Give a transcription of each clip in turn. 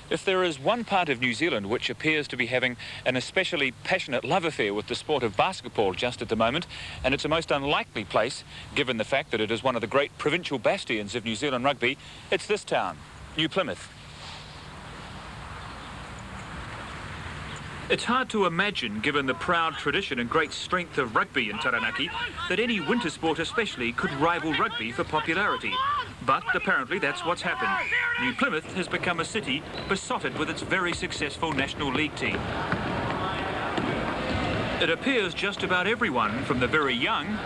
If there is one part of New Zealand which appears to be having an especially passionate love affair with the sport of basketball just at the moment, and it's a most unlikely place, given the fact that it is one of the great provincial bastions of New Zealand rugby, it's this town, New Plymouth. It's hard to imagine, given the proud tradition and great strength of rugby in Taranaki, that any winter sport especially could rival rugby for popularity. But apparently that's what's happened. New Plymouth has become a city besotted with its very successful National League team. It appears just about everyone, from the very young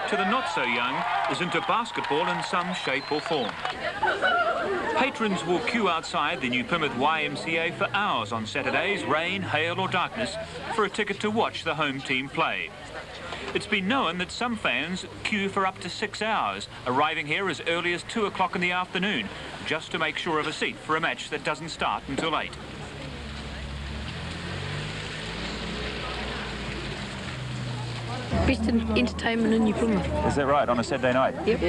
to the not so young, is into basketball in some shape or form. Patrons will queue outside the New Plymouth YMCA for hours on Saturdays, rain, hail or darkness, for a ticket to watch the home team play. It's been known that some fans queue for up to 6 hours, arriving here as early as 2 o'clock in the afternoon, just to make sure of a seat for a match that doesn't start until 8. Best entertainment in New Plymouth. Is that right, on a Saturday night? Yep.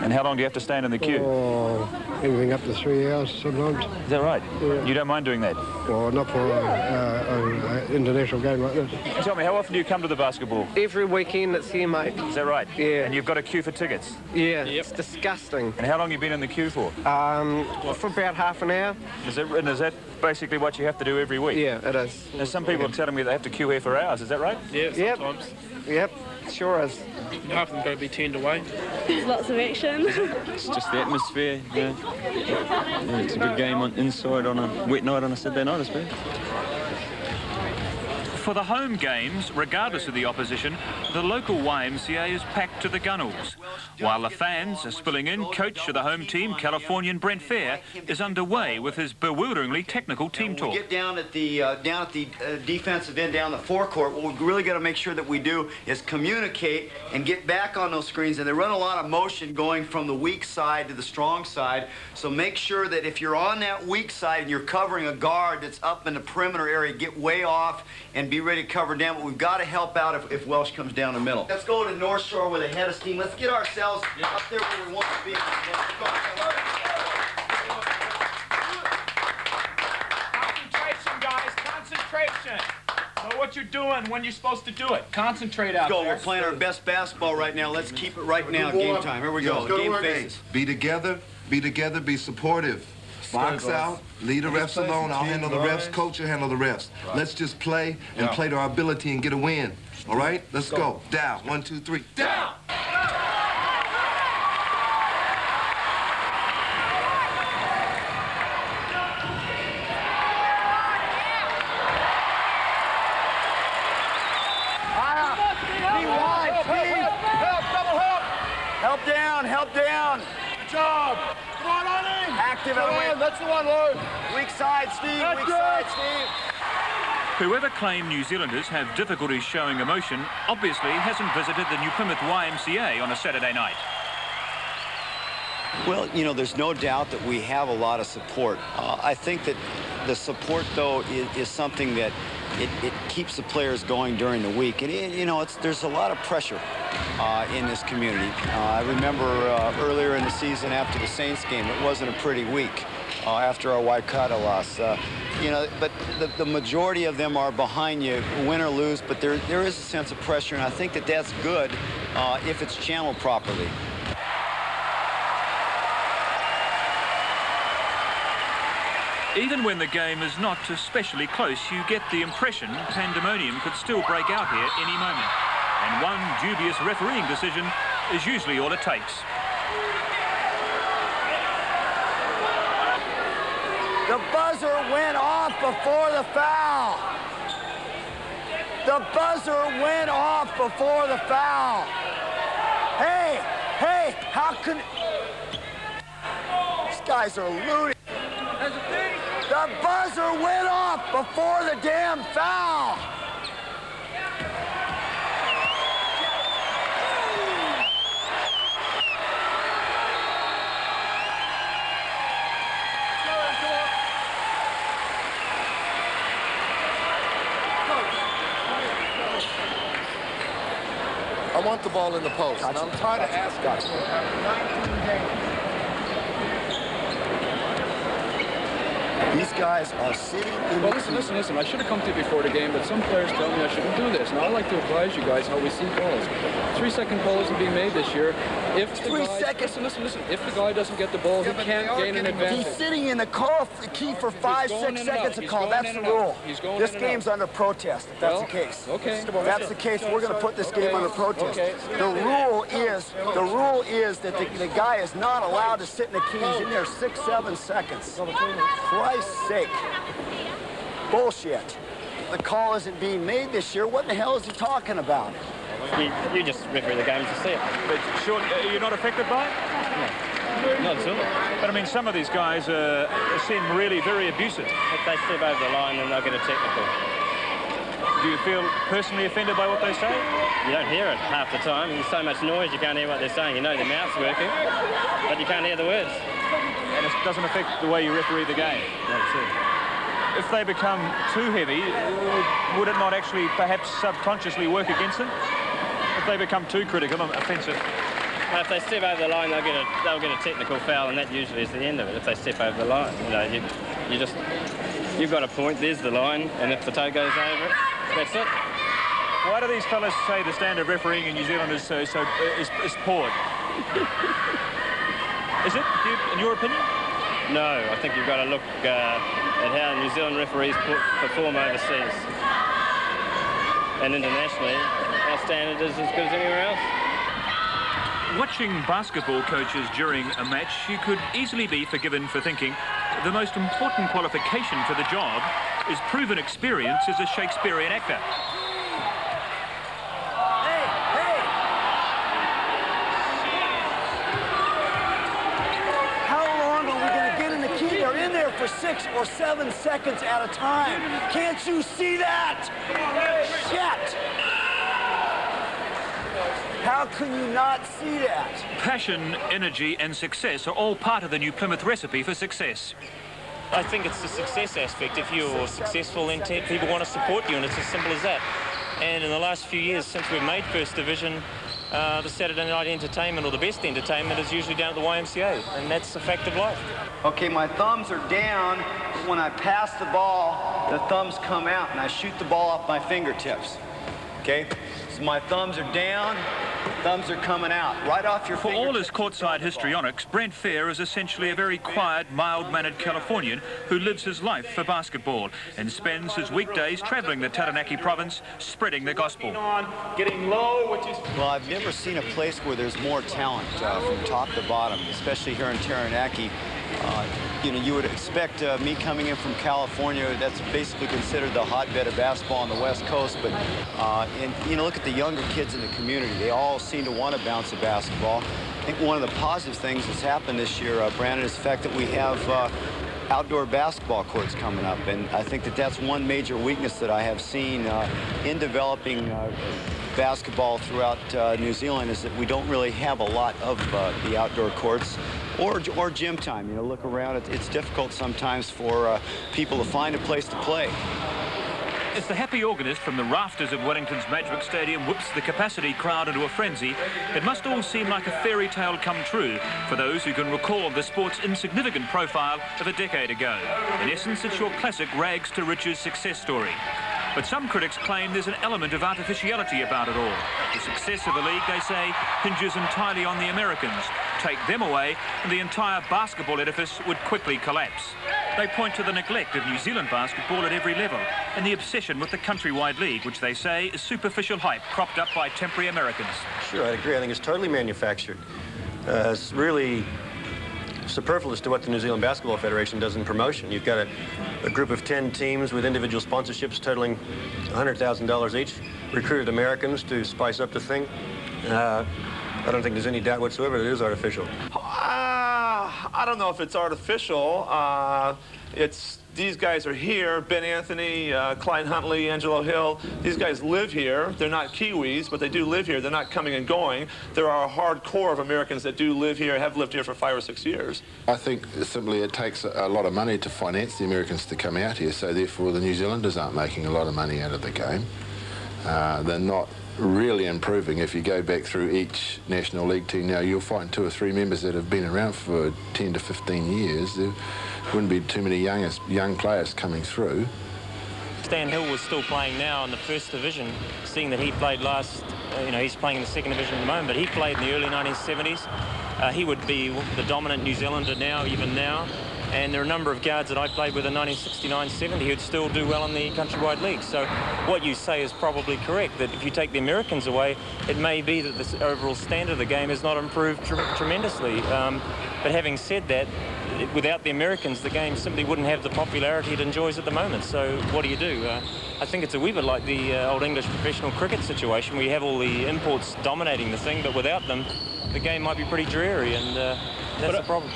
And how long do you have to stand in the queue? Oh, anything up to 3 hours sometimes. Is that right? Yeah. You don't mind doing that? Well, not for an international game like this. Tell me, how often do you come to the basketball? Every weekend it's here, mate. Is that right? Yeah. And you've got a queue for tickets? Yeah, It's disgusting. And how long have you been in the queue for? For about half an hour. Is that basically what you have to do every week? Yeah, it is. Now, some people are telling me they have to queue here for hours, is that right? Yeah, sometimes. Yep, sure is. Half of them got to be turned away. There's lots of action. It's just the atmosphere, yeah. It's a good game inside on a wet night on a Saturday night, I suppose. For the home games, regardless of the opposition, the local YMCA is packed to the gunnels. While the fans are spilling in, coach of the home team, Californian Brent Fair, is underway with his bewilderingly technical team talk. When we get down at the defensive end, down the forecourt, what we really got to make sure that we do is communicate and get back on those screens. And they run a lot of motion going from the weak side to the strong side. So make sure that if you're on that weak side and you're covering a guard that's up in the perimeter area, get way off and be ready to cover down, but we've got to help out if Welsh comes down the middle. Let's go to North Shore with a head of steam. Let's get ourselves up there where we want to be. Concentration, guys, concentration. Know what you're doing when you're supposed to do it. Concentrate out there. We're playing our best basketball right now. Let's keep it right now. Game time. Here we go. Game phases. Be together, be supportive. Box out, leave the refs alone. I'll handle the refs. Coach will handle the refs. Let's just play and play to our ability and get a win. All right? Let's go. Down. 1, 2, 3. Down! Help down, help down. Good job. Come on in. Active on. That's the one, Lou. Weak side, Steve. Weak side, Steve. Whoever claimed New Zealanders have difficulties showing emotion obviously hasn't visited the New Plymouth YMCA on a Saturday night. Well, you know, there's no doubt that we have a lot of support. I think that the support, though, is something that it keeps the players going during the week. And, you know, there's a lot of pressure in this community. I remember earlier in the season after the Saints game, it wasn't a pretty week after our Waikato loss. You know, but the majority of them are behind you, win or lose, but there is a sense of pressure, and I think that that's good if it's channeled properly. Even when the game is not especially close, you get the impression pandemonium could still break out here any moment. And one dubious refereeing decision is usually all it takes. The buzzer went off before the foul. The buzzer went off before the foul. Hey, how can... These guys are looting. The buzzer went off before the damn foul. I want the ball in the post, and I'm tired of asking. These guys are sitting in Well, listen. I should have come to you before the game, but some players tell me I shouldn't do this. And I'd like to advise you guys how we see calls. 3-second calls are being made this year. If the 3 guy, seconds. Listen. If the guy doesn't get the ball, he can't gain an advantage. He's sitting in the car key for 5-6 seconds to call. That's the rule. This game's under protest, if that's the case. Okay. If that's the case, we're going to put this game under protest. The rule is that the guy is not allowed to sit in the key. He's in there 6-7 seconds. For Christ's sake. Bullshit. The call isn't being made this year. What in the hell is he talking about? You just referee the game to see it. But sure, you're not affected by it? No, not at all. But I mean, some of these guys seem really very abusive. If they step over the line, then they'll get a technical. Do you feel personally offended by what they say? You don't hear it half the time. There's so much noise you can't hear what they're saying. You know their mouth's working, but you can't hear the words. And it doesn't affect the way you referee the game? Not at all. If they become too heavy, would it not actually perhaps subconsciously work against them? If they become too critical and offensive? Well, if they step over the line, they'll get a technical foul, and that usually is the end of it. If they step over the line, you've got a point. There's the line, and if the toe goes over it, that's it. Why do these fellas say the standard refereeing in New Zealand is poor? Is it, in your opinion? No, I think you've got to look at how New Zealand referees perform overseas. And internationally, our standard is as good as anywhere else. Watching basketball coaches during a match, you could easily be forgiven for thinking the most important qualification for the job is proven experience as a Shakespearean actor. For 6 or 7 seconds at a time. Can't you see that? Shit! How can you not see that? Passion, energy and success are all part of the New Plymouth recipe for success. I think it's the success aspect. If you're successful, then people want to support you, and it's as simple as that. And in the last few years, since we've made First Division, the Saturday night entertainment, or the best entertainment, is usually down at the YMCA, and that's a fact of life. Okay, my thumbs are down. When I pass the ball, the thumbs come out, and I shoot the ball off my fingertips. Okay? So my thumbs are down, thumbs are coming out, right off your fingertips. For all his courtside histrionics, Brent Fair is essentially a very quiet, mild-mannered Californian who lives his life for basketball and spends his weekdays travelling the Taranaki province, spreading the gospel. Getting low, which is... Well, I've never seen a place where there's more talent from top to bottom, especially here in Taranaki. You would expect me coming in from California, that's basically considered the hotbed of basketball on the West Coast, but look at the younger kids in the community. They all seem to want to bounce a basketball. I think one of the positive things that's happened this year, Brandon, is the fact that we have outdoor basketball courts coming up, and I think that that's one major weakness that I have seen in developing basketball throughout New Zealand, is that we don't really have a lot of the outdoor courts or gym time. Look around, it's difficult sometimes for people to find a place to play. As the happy organist from the rafters of Wellington's Madgwick Stadium whips the capacity crowd into a frenzy, it must all seem like a fairy tale come true for those who can recall the sport's insignificant profile of a decade ago. In essence, it's your classic rags to riches success story. But some critics claim there's an element of artificiality about it all. The success of the league, they say, hinges entirely on the Americans. Take them away, and the entire basketball edifice would quickly collapse. They point to the neglect of New Zealand basketball at every level and the obsession with the countrywide league, which they say is superficial hype propped up by temporary Americans. Sure, I agree. I think it's totally manufactured. It's really superfluous to what the New Zealand Basketball Federation does in promotion. You've got a group of 10 teams with individual sponsorships totaling $100,000 each, recruited Americans to spice up the thing. I don't think there's any doubt whatsoever that it is artificial. I don't know if it's artificial. These guys are here. Ben Anthony, Clyde Huntley, Angelo Hill. These guys live here. They're not Kiwis, but they do live here. They're not coming and going. There are a hardcore of Americans that do live here, have lived here for 5 or 6 years. I think simply it takes a lot of money to finance the Americans to come out here, so therefore the New Zealanders aren't making a lot of money out of the game. They're not really improving. If you go back through each National League team now, you'll find 2 or 3 members that have been around for 10 to 15 years. There wouldn't be too many young players coming through. Stan Hill was still playing now in the first division, seeing that he played last, he's playing in the second division at the moment, but he played in the early 1970s. He would be the dominant New Zealander now, even now. And there are a number of guards that I played with in 1969-70 who'd still do well in the countrywide league. So what you say is probably correct, that if you take the Americans away, it may be that the overall standard of the game has not improved tremendously. But having said that, without the Americans, the game simply wouldn't have the popularity it enjoys at the moment. So what do you do? I think it's a wee bit like the old English professional cricket situation, where you have all the imports dominating the thing, but without them, the game might be pretty dreary, and that's the problem.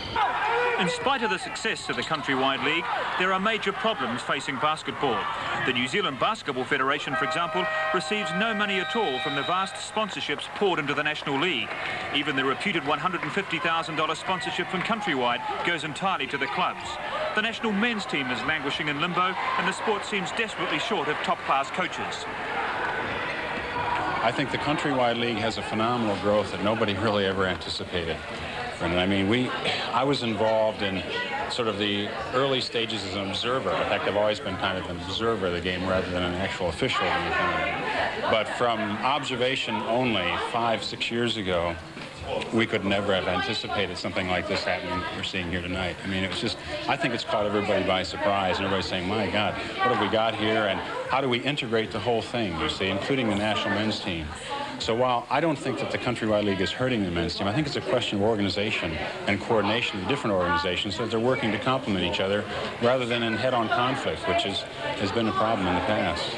In spite of the success of the Countrywide League, there are major problems facing basketball. The New Zealand Basketball Federation, for example, receives no money at all from the vast sponsorships poured into the National League. Even the reputed $150,000 sponsorship from Countrywide goes entirely to the clubs. The national men's team is languishing in limbo, and the sport seems desperately short of top-class coaches. I think the Countrywide League has a phenomenal growth that nobody really ever anticipated. And I mean, I was involved in sort of the early stages as an observer. In fact, I've always been kind of an observer of the game rather than an actual official of anything. But from observation only 5-6 years ago, we could never have anticipated something like this happening we're seeing here tonight. I mean, it was just, I think it's caught everybody by surprise, and everybody's saying, my God, what have we got here, and how do we integrate the whole thing, you see, including the national men's team. So while I don't think that the Countrywide League is hurting the men's team, I think it's a question of organization and coordination of different organizations, so that they're working to complement each other rather than in head-on conflict, which has been a problem in the past.